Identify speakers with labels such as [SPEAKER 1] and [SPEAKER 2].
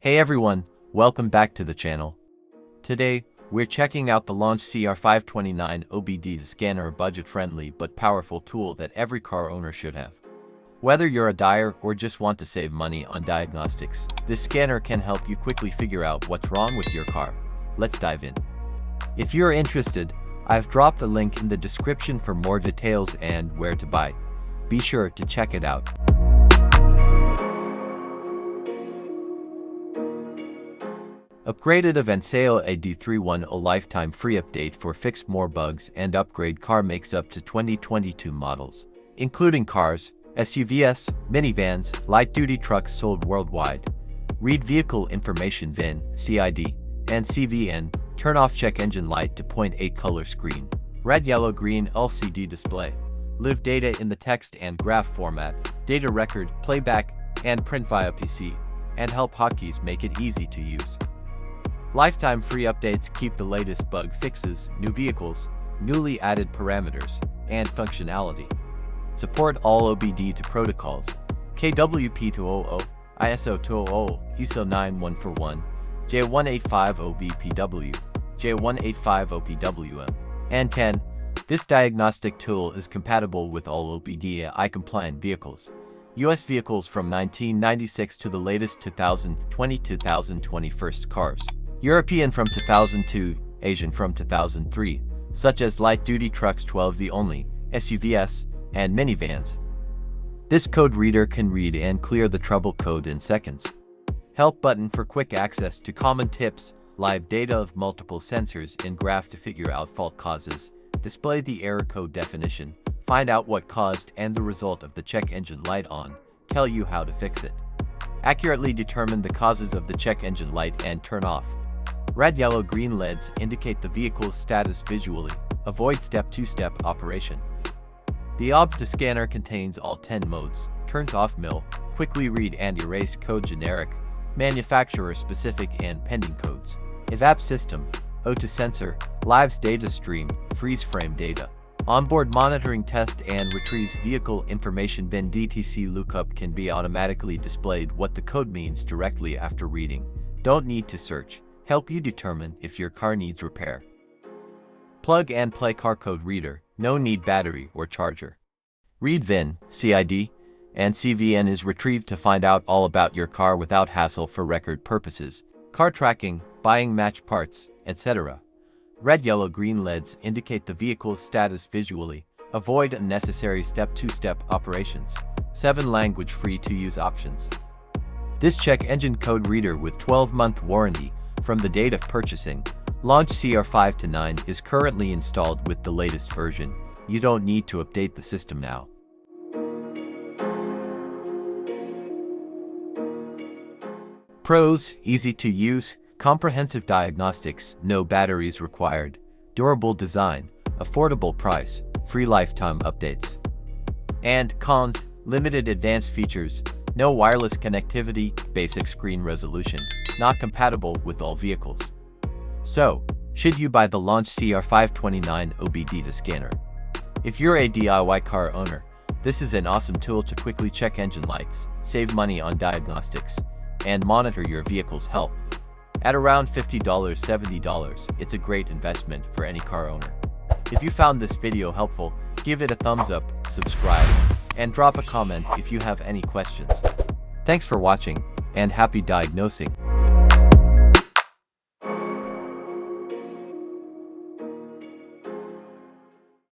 [SPEAKER 1] Hey everyone, welcome back to the channel. Today, we're checking out the LAUNCH CR529 OBD2 Scanner, a budget-friendly but powerful tool that every car owner should have. Whether you're a dyer or just want to save money on diagnostics, this scanner can help you quickly figure out what's wrong with your car. Let's dive in. If you're interested, I've dropped a link in the description for more details and where to buy. Be sure to check it out. Upgraded Event Sale AD310 lifetime free update for fix more bugs and upgrade car makes up to 2022 models, including cars, SUVs, minivans, light-duty trucks sold worldwide. Read Vehicle Information VIN, CID, and CVN, turn off check engine light to 0.8 color screen, red, yellow, green LCD display, live data in the text and graph format, data record, playback, and print via PC, and help hotkeys make it easy to use. Lifetime free updates keep the latest bug fixes, new vehicles, newly added parameters, and functionality. Support all OBD2 protocols, KWP200, ISO 200, ISO 9141, J185OBPW, J185OPWM, and CAN. This diagnostic tool is compatible with all OBD2 compliant vehicles. US vehicles from 1996 to the latest 2020-2021 cars. European from 2002, Asian from 2003, such as light-duty trucks 12V only, SUVs, and minivans. This code reader can read and clear the trouble code in seconds. Help button for quick access to common tips, live data of multiple sensors and graph to figure out fault causes, display the error code definition, find out what caused and the result of the check engine light on, tell you how to fix it. Accurately determine the causes of the check engine light and turn off. Red, yellow, green LEDs indicate the vehicle's status visually. Avoid step-to-step operation. The OBD2 scanner contains all 10 modes, turns off mill, quickly read and erase code, generic, manufacturer-specific and pending codes. Evap system, O2 sensor, lives data stream, freeze frame data. Onboard monitoring test and retrieves vehicle information VIN DTC lookup can be automatically displayed what the code means directly after reading. Don't need to search. Help you determine if your car needs repair. Plug and play car code reader, no need battery or charger. Read VIN, CID, and CVN is retrieved to find out all about your car without hassle for record purposes, car tracking, buying match parts, etc. Red, yellow, green LEDs indicate the vehicle's status visually. Avoid unnecessary step-to-step operations. 7 language free-to-use options. This check engine code reader with 12-month warranty from the date of purchasing, LAUNCH CR529 is currently installed with the latest version. You don't need to update the system now. Pros: easy to use, comprehensive diagnostics, no batteries required, durable design, affordable price, free lifetime updates. And cons: limited advanced features, no wireless connectivity, basic screen resolution, not compatible with all vehicles. So, should you buy the LAUNCH CR529 OBD2 Scanner? If you're a DIY car owner, this is an awesome tool to quickly check engine lights, save money on diagnostics, and monitor your vehicle's health. At around $50, $70, it's a great investment for any car owner. If you found this video helpful, give it a thumbs up, subscribe, and drop a comment if you have any questions. Thanks for watching, and happy diagnosing.